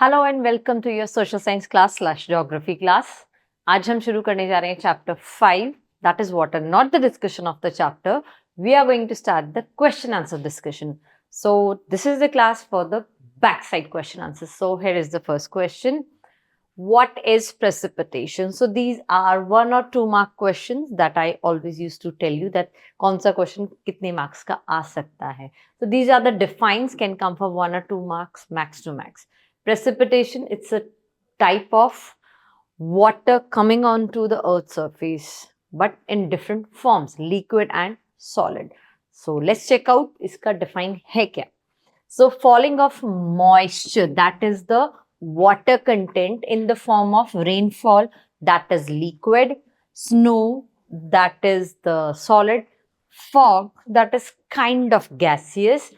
Hello and welcome to your social science class slash geography class. आज हम शुरू करने जा रहे हैं chapter 5, that is water. Not the discussion of the chapter, we are going to start the question answer discussion. So this is the class for the back side question answer. So here is the first question. What is precipitation? So these are 1 or 2 mark questions that I always used to tell you that कौन सा question कितने marks का आ सकता है. So these are the defines, can come for 1 or 2 marks max to max. Precipitation, it's a type of water coming onto the earth's surface but in different forms, liquid and solid. So let's check out इसका define है क्या. So falling of moisture, that is the water content in the form of rainfall, that is liquid, snow, that is the solid, fog, that is kind of gaseous,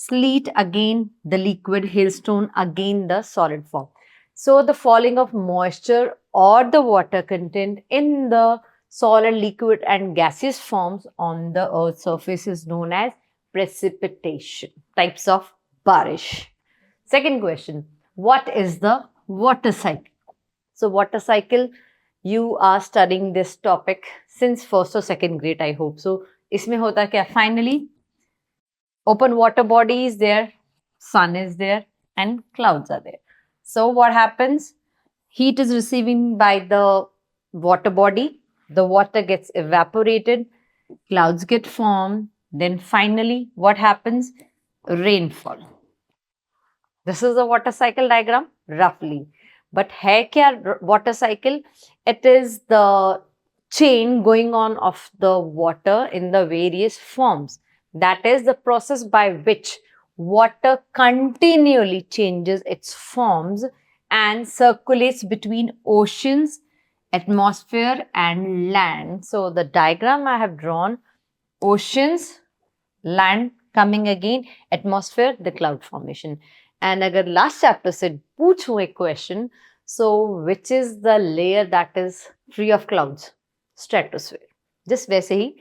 sleet, again the liquid, hailstone, again the solid form. So the falling of moisture or the water content in the solid, liquid and gaseous forms on the earth's surface is known as precipitation. Types of barish. Second question, what is the water cycle? So water cycle, you are studying this topic since first or second grade, I hope so. इसमें होता क्या? Finally, open water body is there, sun is there and clouds are there. So what happens? Heat is receiving by the water body, the water gets evaporated, clouds get formed, then finally what happens? Rainfall. This is the water cycle diagram roughly. But hai kya water cycle? It is the chain going on of the water in the various forms. That is the process by which water continually changes its forms and circulates between oceans, atmosphere and land. So the diagram I have drawn, oceans, land coming again, atmosphere, the cloud formation. And अगर last chapter से पूछूं एक question, so which is the layer that is free of clouds? Stratosphere. Just वैसे ही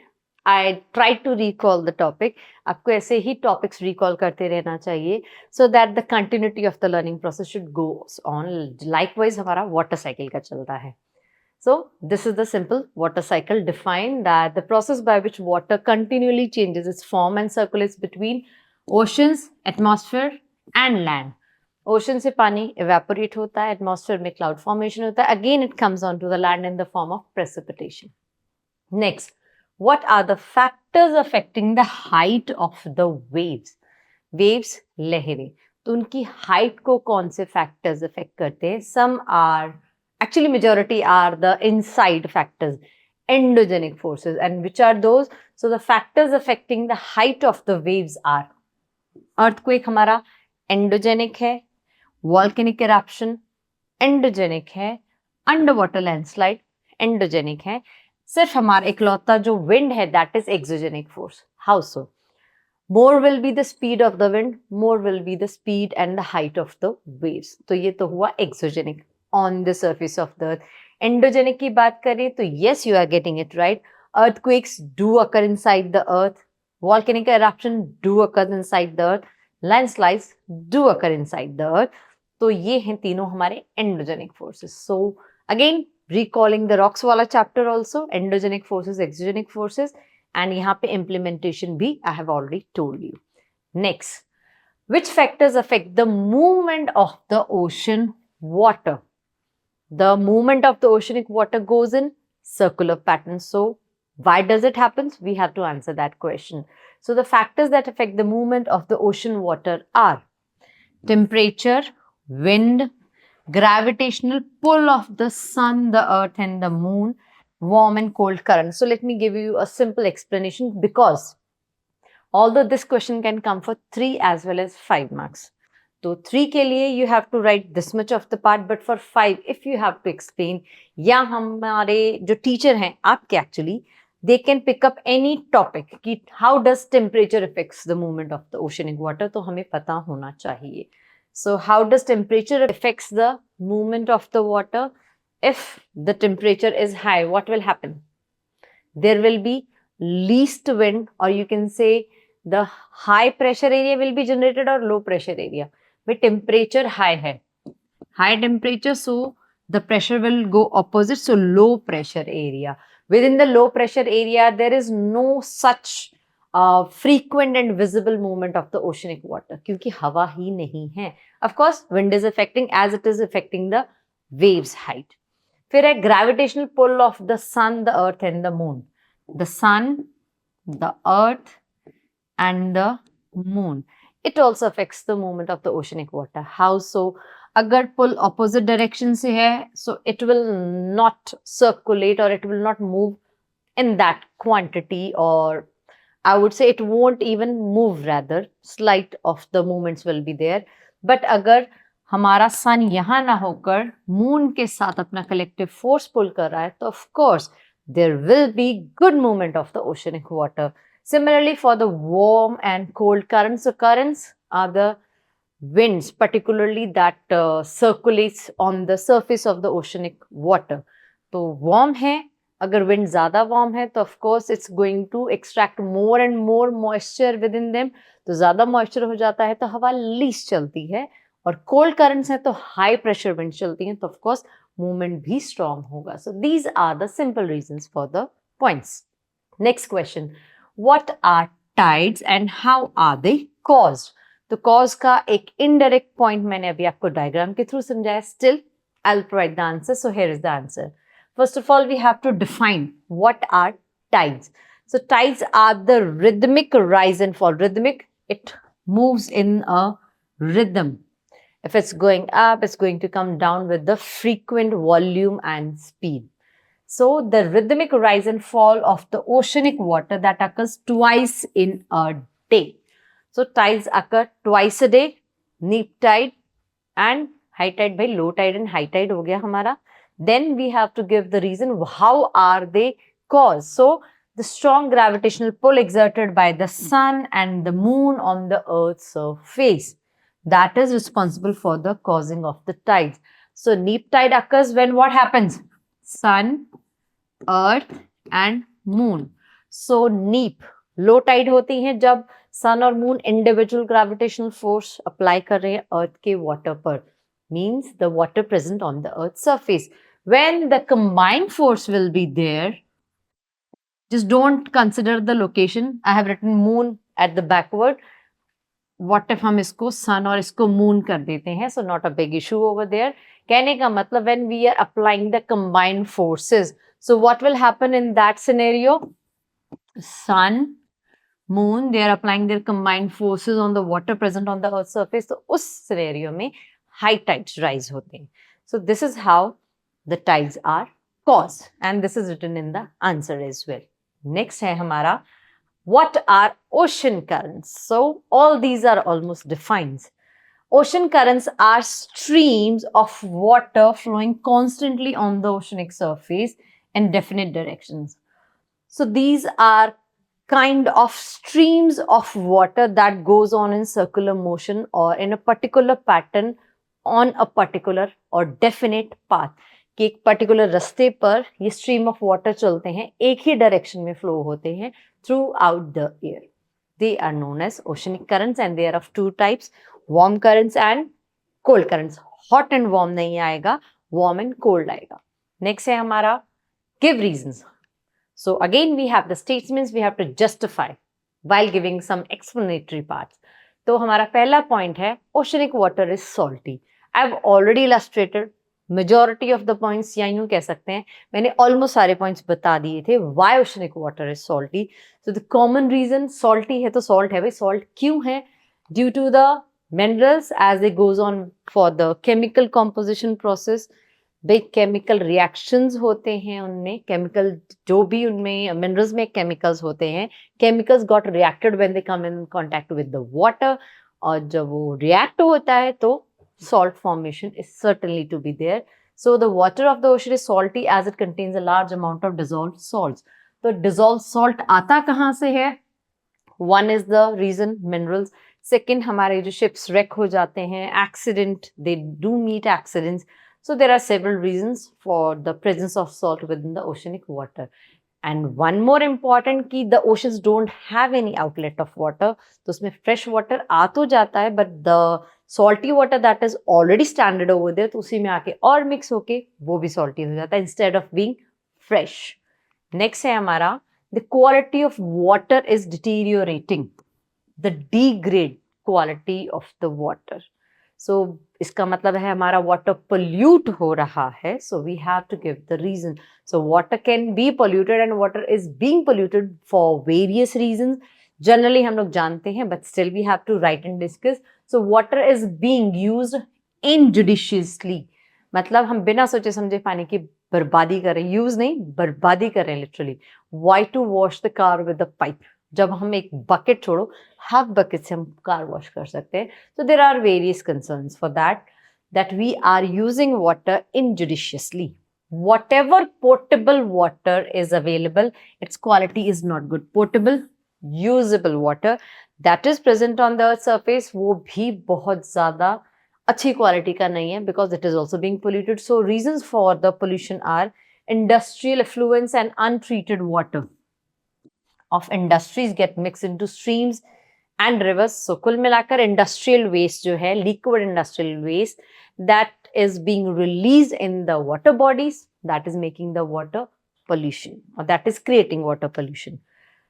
I tried to recall the topic. आपको ऐसे ही topics recall करते रहना चाहिए so that the continuity of the learning process should go on. Likewise हमारा water cycle का चलता है. So this is the simple water cycle, defined that the process by which water continually changes its form and circulates between oceans, atmosphere and land. Ocean से पानी evaporate होता है, atmosphere में cloud formation होता है, again it comes onto the land in the form of precipitation. Next, what are the factors affecting the height of the waves? Waves, लहरें, तो उनकी height को कौन से factors affect करते हैं? Some are, actually majority are the inside factors, endogenic forces. And which are those? So the factors affecting the height of the waves are earthquake हमारा endogenic है, volcanic eruption endogenic है, underwater landslide endogenic है, सिर्फ हमारा इकलौता जो wind है that is exogenic force. How so? More will be the speed of the wind, more will be the speed and the height of the waves. तो ये तो हुआ exogenic on the surface of the earth. Endogenic की बात करें तो yes, you are getting it right. Earthquakes do occur inside the earth. Volcanic eruption do occur inside the earth. Landslides do occur inside the earth. तो ये हैं तीनों हमारे endogenic forces. So again, recalling the rocks वाला chapter also, endogenic forces, exogenic forces. And यहाँ पे implementation भी I have already told you. Next, which factors affect the movement of the ocean water? The movement of the oceanic water goes in circular pattern. So why does it happen? We have to answer that question. So the factors that affect the movement of the ocean water are temperature, wind, gravitational pull of the sun, the earth and the moon, warm and cold current. So let me give you a simple explanation, because although this question can come for 3 as well as 5 marks. So 3 के लिए you have to write this much of the part, but for 5 if you have to explain, या हमारे जो teacher हैं आपके actually, they can pick up any topic कि how does temperature affects the movement of the oceanic water, तो हमें पता होना चाहिए. So how does temperature affects the movement of the water? If the temperature is high, what will happen? There will be least wind, or you can say the high pressure area will be generated or low pressure area. But temperature high है, high temperature, so the pressure will go opposite, so low pressure area. Within the low pressure area, there is no such frequent and visible movement of the oceanic water, क्योंकि हवा ही नहीं है. Of course, wind is affecting as it is affecting the waves height. फिर है gravitational pull of the sun, the earth and the moon. The sun, the earth and the moon. It also affects the movement of the oceanic water. How so? अगर pull opposite direction से है, so it will not circulate or it will not move in that quantity, or I would say it won't even move, rather slight of the movements will be there. But अगर हमारा सन यहाँ ना होकर moon के साथ अपना collective force पुल कर रहा है, तो of course there will be good movement of the oceanic water. Similarly, for the warm and cold currents, the currents are the winds particularly that circulates on the surface of the oceanic water. तो warm है, अगर wind ज़्यादा warm है तो of course it's going to extract more and more moisture within them. तो ज़्यादा moisture हो जाता है तो हवा least चलती है, और cold currents है तो high pressure winds चलती हैं, तो of course movement भी strong होगा. So these are the simple reasons for the points. Next question. What are tides and how are they caused? तो cause का एक indirect point मैंने अभी आपको diagram के through समझाया. Still, I'll provide the answer. So here is the answer. First of all, we have to define what are tides. So tides are the rhythmic rise and fall. Rhythmic, it moves in a rhythm. If it's going up, it's going to come down with the frequent volume and speed. So the rhythmic rise and fall of the oceanic water that occurs twice in a day. So tides occur twice a day, neap tide and high tide. By low tide and high tide ho gaya hamara. Then we have to give the reason how are they caused. So the strong gravitational pull exerted by the sun and the moon on the earth's surface, that is responsible for the causing of the tides. So neap tide occurs when what happens? Sun, earth and moon. So neap, low tide होती है जब sun और moon individual gravitational force apply कर रहे हैं earth के water पर, means the water present on the earth's surface. When the combined force will be there, just don't consider the location. I have written moon at the backward. What if हम इसको sun और इसको moon कर देते हैं? So not a big issue over there. कहने का मतलब when we are applying the combined forces, so what will happen in that scenario? Sun, moon, they are applying their combined forces on the water present on the earth's surface. So उस scenario में high tides rise होते हैं. So this is how the tides are caused, and this is written in the answer as well. Next है हमारा, what are ocean currents? So all these are almost defined. Ocean currents are streams of water flowing constantly on the oceanic surface in definite directions. So these are kind of streams of water that goes on in circular motion or in a particular pattern on a particular or definite path. कि एक particular रास्ते पर ये stream of water चलते हैं, एक ही direction में flow होते हैं throughout the air. They are known as oceanic currents and they are of two types, warm currents and cold currents. Hot and warm नहीं आएगा, वार्म एंड कोल्ड आएगा. Next है हमारा give reasons. So again we have the statements we have to justify while giving some explanatory parts. तो हमारा पहला point है oceanic water is salty. I have already illustrated majority of the points, या यूं कह सकते हैं मैंने ऑलमोस्ट सारे पॉइंट्स बता दिए थे why oceanic water is salty. So the common reason, salty है तो सॉल्ट है भाई. सॉल्ट क्यों है? Due to the minerals as it goes on for the chemical composition process. भाई केमिकल रिएक्शंस होते हैं उनमें, केमिकल जो भी उनमें मिनरल्स में केमिकल्स होते हैं, chemicals got reacted when they come in contact with the water, और जब वो रिएक्ट होता है तो salt formation is certainly to be there. So the water of the ocean is salty as it contains a large amount of dissolved salts. तो dissolved salt आता कहाँ से है? One is the reason minerals. Second, हमारे जो ships wreck हो जाते हैं, accident, they do meet accidents. So there are several reasons for the presence of salt within the oceanic water. And one more important कि the oceans don't have any outlet of water. तो उसमें fresh water आ तो जाता है, but the salty water that is already standard over there, तो उसी में आके और mix होके वो भी salty हो जाता है instead of being fresh. Next है हमारा the quality of water is deteriorating. The degrade quality of the water. So इसका मतलब है हमारा water pollute हो रहा है. So we have to give the reason. So water can be polluted and water is being polluted for various reasons. Generally हम लोग जानते हैं, but still we have to write and discuss. So water is being used injudiciously. मतलब हम बिना सोचे समझे पानी की बर्बादी कर रहे हैं. यूज नहीं, बर्बादी कर रहे हैं literally. Why to wash the car with a pipe? जब हम एक बकेट छोड़ो, हाफ बकेट से हम कार वॉश कर सकते हैं. So there are various concerns for that we are using water injudiciously. Whatever potable water is available, its quality is not good. Potable, usable water that is present on the earth surface, वो भी बहुत ज़्यादा अच्छी quality का नहीं है because it is also being polluted. So reasons for the pollution are industrial effluents and untreated water of industries get mixed into streams and rivers. So कुल मिलाकर industrial waste जो है, liquid industrial waste that is being released in the water bodies, that is making the water pollution, or that is creating water pollution.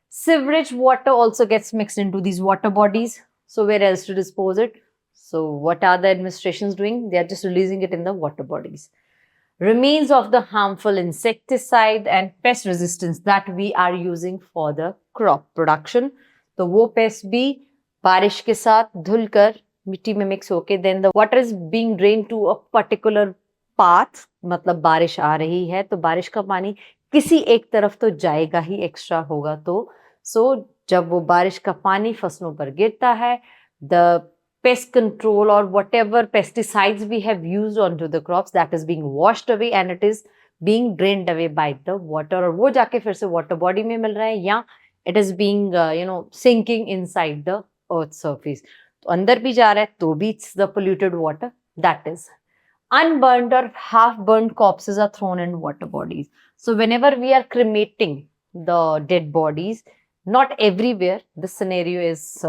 Sewage water also gets mixed into these water bodies. So where else to dispose it? So what are the administrations doing? They are just releasing it in the water bodies. Remains of the harmful insecticide and pest resistance that we are using for the crop production. तो वो pest भी बारिश के साथ धुलकर मिट्टी में mix होके then the water is being drained to a particular path. मतलब बारिश आ रही है तो बारिश का पानी किसी एक तरफ तो जाएगा ही, एक्स्ट्रा होगा तो. सो जब वो बारिश का पानी फसलों पर गिरता है, the pest control or whatever pesticides we have used onto the crops, that is being washed away and it is being drained away by the water, और वो जाके फिर से water body में मिल रहा है या it is being sinking inside the earth surface. तो अंदर भी जा रहा है तो भी it's the polluted water. That is unburned or half burned corpses are thrown in water bodies. So whenever we are cremating the dead bodies, not everywhere this scenario is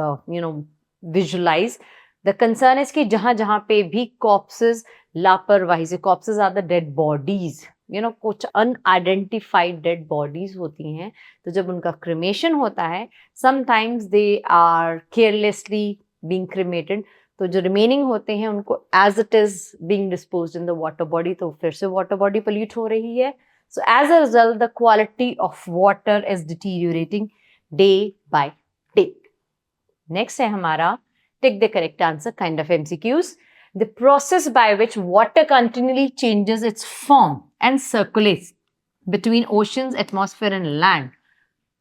visualized. The concern is कि जहां जहां पे भी corpses लापरवाही से, corpses are the dead bodies, कुछ unidentified dead bodies होती हैं, तो जब उनका cremation होता है, sometimes they are carelessly being cremated, तो जो remaining होते हैं उनको as it is being disposed in the water body, तो फिर से water body pollute हो रही है. So as a result, the quality of water is deteriorating day by day. Next है हमारा take the correct answer, kind of MCQs. The process by which water continually changes its form and circulates between oceans, atmosphere and land.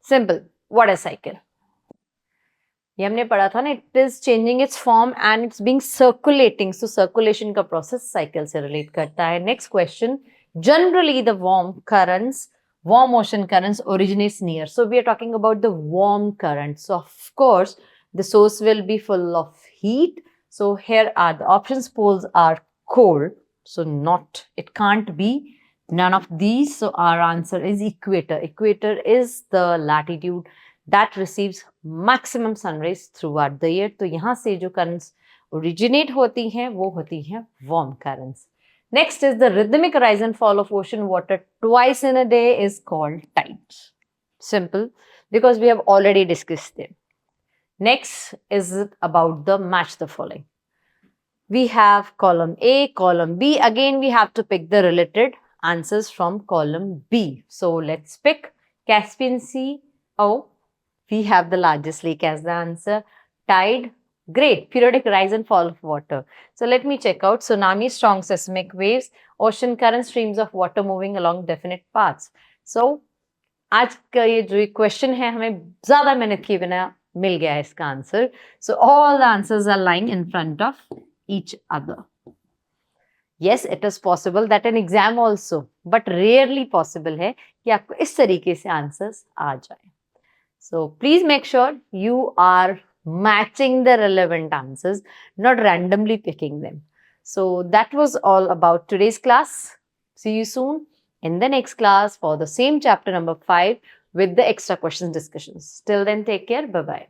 Simple. What is cycle? ये हमने पढ़ा था ना, it is changing its form and it's being circulating. So circulation का process cycle से relate करता है. Next question. Generally the warm ocean currents originates near. So we are talking about the warm currents. So of course the source will be full of heat. So here are the options. Poles are cold. So it can't be none of these. So our answer is equator. Equator is the latitude that receives maximum sun rays throughout the year. तो यहाँ से जो currents originate होती हैं वो होती हैं warm currents. Next is the rhythmic rise and fall of ocean water twice in a day is called tides. Simple, because we have already discussed them. Next is about the match the following. We have column A, column B. Again, we have to pick the related answers from column B. So let's pick Caspian Sea. Oh, we have the largest lake as the answer. Tide. Great. Periodic rise and fall of water. So let me check out. Tsunami, strong seismic waves, ocean current, streams of water moving along definite paths. So आज का ये जो question है हमें ज्यादा मेहनत किए बिना मिल गया है इसका answer. So all the answers are lying in front of each other. Yes, it is possible that an exam also, but rarely possible है कि आपको इस तरीके से आंसर्स आ जाए. So please make sure you are matching the relevant answers, not randomly picking them. So that was all about today's class. See you soon in the next class for the same chapter number 5 with the extra questions discussions. Till then, take care. Bye-bye.